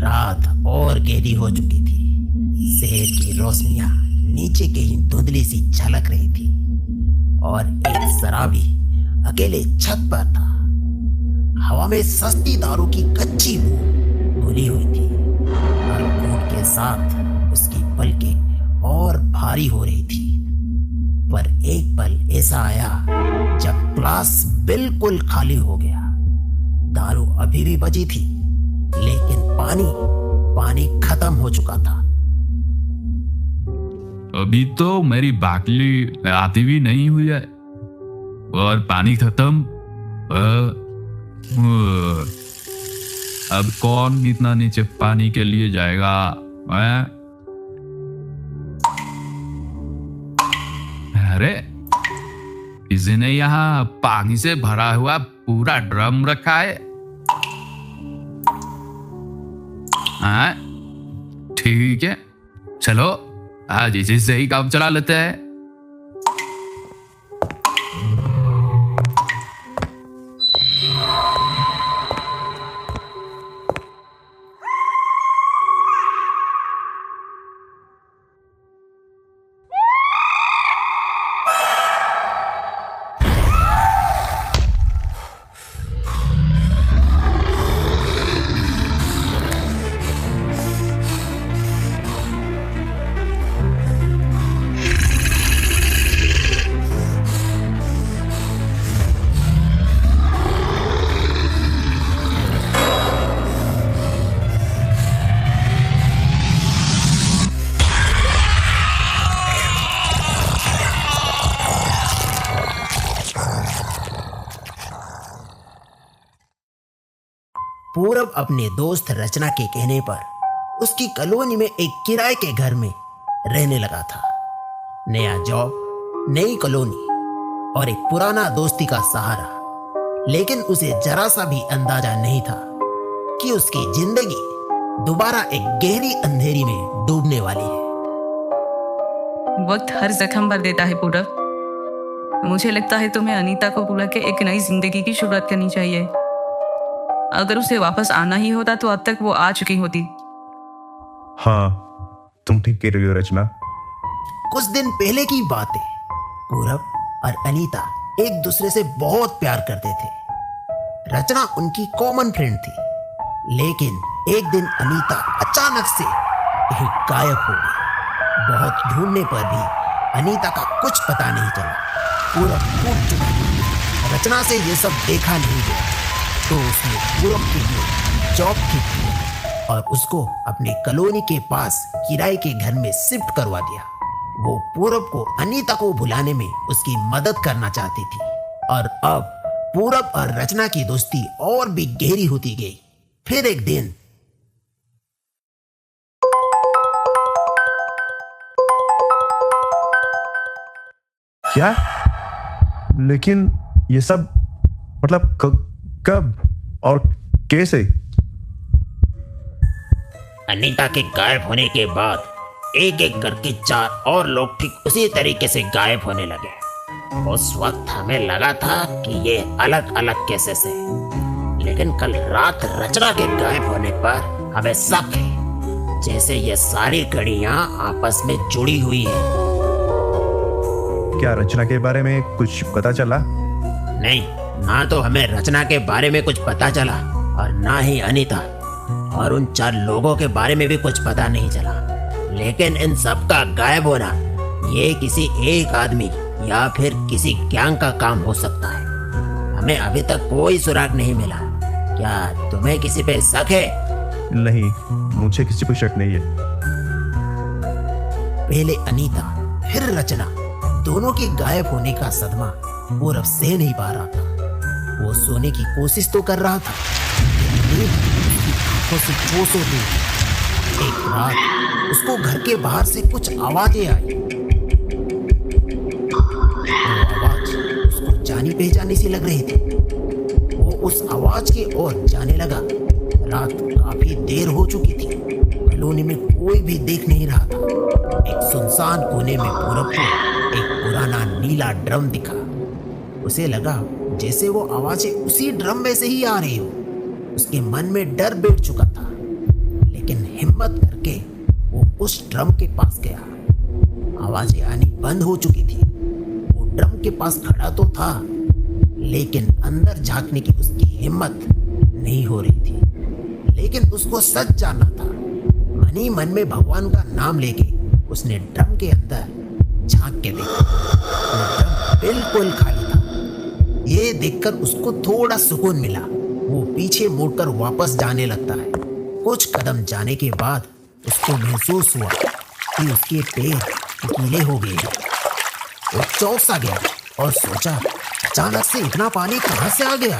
रात और गहरी हो चुकी थी। शहर की रोशनियां नीचे कहीं धुंधली सी झलक रही थी और एक शराबी अकेले छत पर था। हवा में सस्ती दारू की कच्ची बू घुली हुई थी और घूंट के साथ उसकी पलकें और भारी हो रही थी। पर एक पल ऐसा आया जब ग्लास बिल्कुल खाली हो गया। दारू अभी भी बची थी, लेकिन पानी खत्म हो चुका था। अभी तो मेरी बाटली आती भी नहीं हुई है और पानी खत्म। अब कौन इतना नीचे पानी के लिए जाएगा? अरे किसी ने यहाँ पानी से भरा हुआ पूरा ड्रम रखा है। हाँ ठीक है, चलो आज इसी से ही काम चला लेते हैं। पूरब अपने दोस्त रचना के कहने पर उसकी कॉलोनी में एक किराए के घर में रहने लगा था। नया जॉब, नई कॉलोनी और एक पुराना दोस्ती का सहारा। लेकिन उसे जरा सा भी अंदाजा नहीं था कि उसकी जिंदगी दोबारा एक गहरी अंधेरी में डूबने वाली है। वक्त हर जख्म भर देता है पूरब। मुझे लगता है तुम्हें अनीता को बुला के एक नई जिंदगी की शुरुआत करनी चाहिए। अगर उसे वापस आना ही होता तो अब तक वो आ चुकी होती। हाँ, तुम ठीक कह रही हो रचना। कुछ दिन पहले की बात है। पूरब और अनीता एक दूसरे से बहुत प्यार करते थे। रचना उनकी कॉमन फ्रेंड थी, लेकिन एक दिन अनीता अचानक से कहीं गायब हो गई। बहुत ढूंढने पर भी अनीता का कुछ पता नहीं चला। पूरब टूट चुका था। रचना से ये सब देखा नहीं गया तो उसने पूरब के लिए जॉब ठीक की और उसको अपने कॉलोनी के पास किराए के घर में शिफ्ट करवा दिया। वो पूरब को अनीता को भुलाने में उसकी मदद करना चाहती थी और अब पूरब और रचना की दोस्ती और भी गहरी होती गई। फिर एक दिन क्या? लेकिन ये सब मतलब कब और कैसे? अनीता के गायब होने के बाद एक एक करके 4 और लोग ठीक उसी तरीके से गायब होने लगे। उस वक्त हमें लगा था कि ये अलग अलग केसेस है, लेकिन कल रात रचना के गायब होने पर हमें शक है जैसे ये सारी कड़ियां आपस में जुड़ी हुई है। क्या रचना के बारे में कुछ पता चला? नहीं, ना तो हमें रचना के बारे में कुछ पता चला और ना ही अनीता और उन 4 लोगों के बारे में भी कुछ पता नहीं चला। लेकिन इन सब का गायब होना ये किसी एक आदमी या फिर किसी गैंग का काम हो सकता है। हमें अभी तक कोई सुराग नहीं मिला। क्या तुम्हें किसी पे शक है? नहीं, मुझे किसी पे शक नहीं है। पहले अनीता फिर रचना, दोनों के गायब होने का सदमा पूरब सह नहीं पा रहा था। वो सोने की कोशिश तो कर रहा था, आंखों से चोसो दी। एक रात उसको घर के बाहर से कुछ आवाजें आई। वो आवाज उसको जानी पहचानी सी लग रही थी। वो उस आवाज की ओर जाने लगा। रात काफी देर हो चुकी थी। कॉलोनी में कोई भी देख नहीं रहा था। एक सुनसान कोने में पूरब को एक पुराना नीला ड्रम दिखा। उसे लगा जैसे वो आवाजें उसी ड्रम में से ही आ रही हो। उसके मन में डर बैठ चुका था, लेकिन हिम्मत करके वो उस ड्रम के पास गया। आवाजें आनी बंद हो चुकी थी। वो ड्रम के पास खड़ा तो था, लेकिन अंदर झांकने की उसकी हिम्मत नहीं हो रही थी। लेकिन उसको सच जानना था। मन ही मन में भगवान का नाम लेके उसने ड्रम के अंदर झांक के देखा। वो ड्रम बिल्कुल खाली था। ये देखकर उसको थोड़ा सुकून मिला। वो पीछे मुड़कर वापस जाने लगता है। कुछ कदम जाने के बाद उसको महसूस हुआ कि उसके पैर गीले हो गए हैं। वो चौंक सा गया और सोचा, अचानक से इतना पानी कहाँ से आ गया।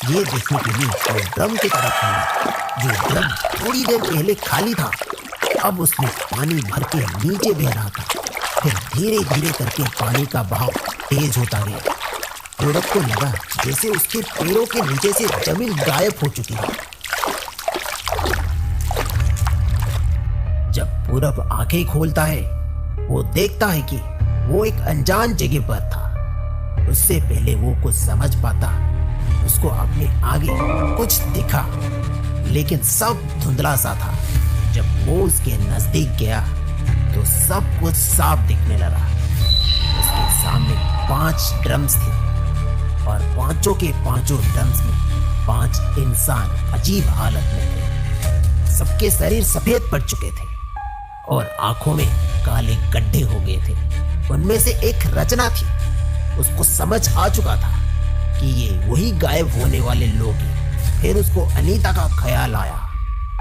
ये देखने के लिए वो ड्रम की तरफ मुड़ा, जो ड्रम थोड़ी देर पहले खाली था। अब उसमें पानी भर के नीचे बह रहा था। फिर धीरे धीरे करके पानी का बहाव तेज होता गया। पूरब को लगा जैसे उसके पैरों के नीचे से जमीन गायब हो चुकी है। जब पूरब आंखें खोलता है, वो देखता है कि वो एक अनजान जगह पर था। उससे पहले वो कुछ समझ पाता, उसको अपने आगे कुछ दिखा, लेकिन सब धुंधला सा था। जब वो उसके नजदीक गया तो सब कुछ साफ दिखने लगा। उसके सामने 5 ड्रम्स थे और पांचों के पांचों ड्रम्स में 5 इंसान अजीब हालत में थे। सबके शरीर सफेद पड़ चुके थे और आंखों में काले गड्ढे हो गए थे। उनमें से एक रचना थी। उसको समझ आ चुका था कि ये वही गायब होने वाले लोग हैं। फिर उसको अनीता का ख्याल आया,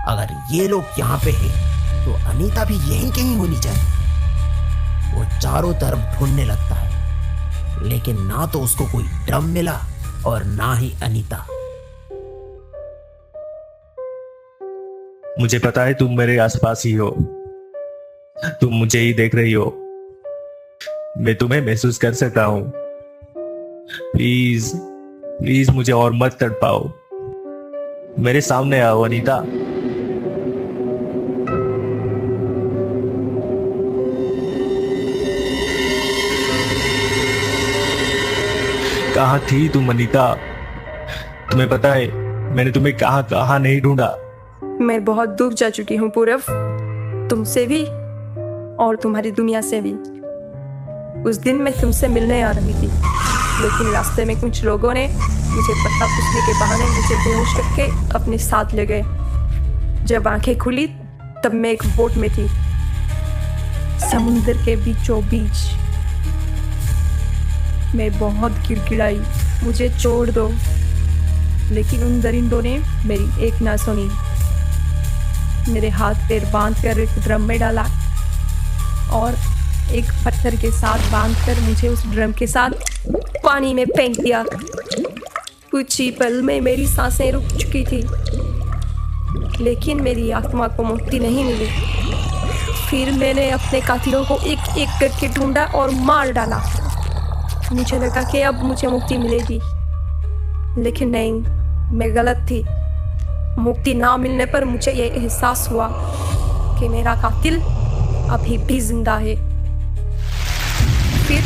अगर ये लोग यहाँ पे हैं तो अनीता भी यहीं कहीं होनी चाहिए। वो चारों तरफ ढूंढने लगता है, लेकिन ना तो उसको कोई ड्रम मिला और ना ही अनीता। मुझे पता है तुम मेरे आसपास ही हो। तुम मुझे ही देख रही हो। मैं तुम्हें महसूस कर सकता हूं। प्लीज प्लीज मुझे और मत तड़पाओ। मेरे सामने आओ अनीता। कहाँ थी तुम अनीता? तुम्हें पता है मैंने तुम्हें कहाँ कहाँ नहीं ढूंढा। मैं बहुत दूर जा चुकी हूँ पूरब, तुमसे भी और तुम्हारी दुनिया से भी। उस दिन मैं तुमसे मिलने आ रही थी, लेकिन रास्ते में कुछ लोगों ने मुझे पता पूछने के बहाने मुझे बेहोश करके अपने साथ ले गए। जब आंखें खुली तब मैं एक बोट में थी, समुद्र के बीचों बीच। मैं बहुत गिड़गिड़ाई, मुझे छोड़ दो, लेकिन उन दरिंदों ने मेरी एक ना सुनी। मेरे हाथ पैर बांध कर एक ड्रम में डाला और एक पत्थर के साथ बांधकर मुझे उस ड्रम के साथ पानी में फेंक दिया। कुछ ही पल में मेरी सांसें रुक चुकी थी, लेकिन मेरी आत्मा को मुक्ति नहीं मिली। फिर मैंने अपने कातिलों को एक एक करके ढूंढा और मार डाला। मुझे लगा कि अब मुझे मुक्ति मिलेगी, लेकिन नहीं, मैं गलत थी। मुक्ति ना मिलने पर मुझे ये एहसास हुआ कि मेरा कातिल अभी भी जिंदा है। फिर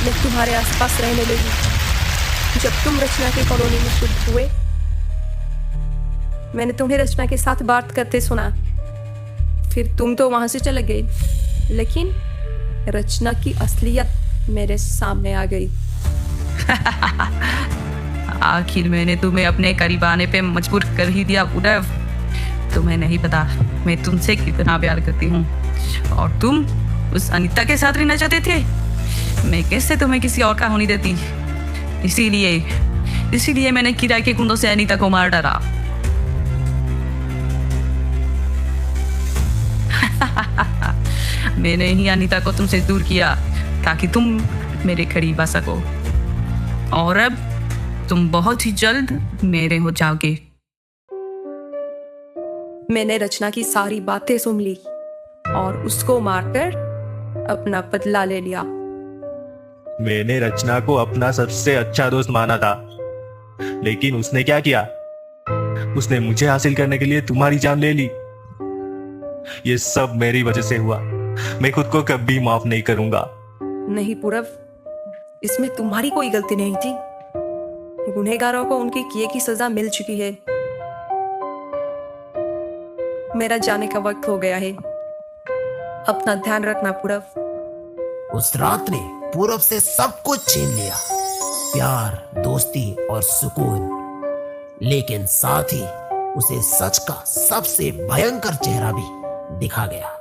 मैं तुम्हारे आसपास रहने लगी। जब तुम रचना की कॉलोनी में शिफ्ट हुए, मैंने तुम्हें रचना के साथ बात करते सुना। फिर तुम तो वहां से चले गए, लेकिन रचना की असलियत मेरे सामने आ गई। आखिर मैंने तुम्हें अपने करीब आने पे मजबूर कर ही दिया पूरब। तुम्हें नहीं पता मैं तुमसे कितना प्यार करती हूँ, और तुम उस अनीता के साथ रहना चाहते थे। मैं कैसे तुम्हें किसी और का होने देती। इसीलिए मैंने किराए के कुंडों से अनीता को मार डाला। मैंने ही अनीता को तुमसे दूर किया ताकि तुम मेरे करीब आ सको, और अब तुम बहुत ही जल्द मेरे हो जाओगे। मैंने रचना की सारी बातें सुन ली और उसको मारकर अपना बदला ले लिया। मैंने रचना को अपना सबसे अच्छा दोस्त माना था, लेकिन उसने क्या किया? उसने मुझे हासिल करने के लिए तुम्हारी जान ले ली। ये सब मेरी वजह से हुआ। मैं खुद को कभी माफ नहीं करूंगा। नहीं पूरब, इसमें तुम्हारी कोई गलती नहीं थी। गुनहगारों को उनके किए की सजा मिल चुकी है। मेरा जाने का वक्त हो गया है। अपना ध्यान रखना पूरब। उस रात ने पूरब से सब कुछ छीन लिया, प्यार, दोस्ती और सुकून, लेकिन साथ ही उसे सच का सबसे भयंकर चेहरा भी दिखा गया।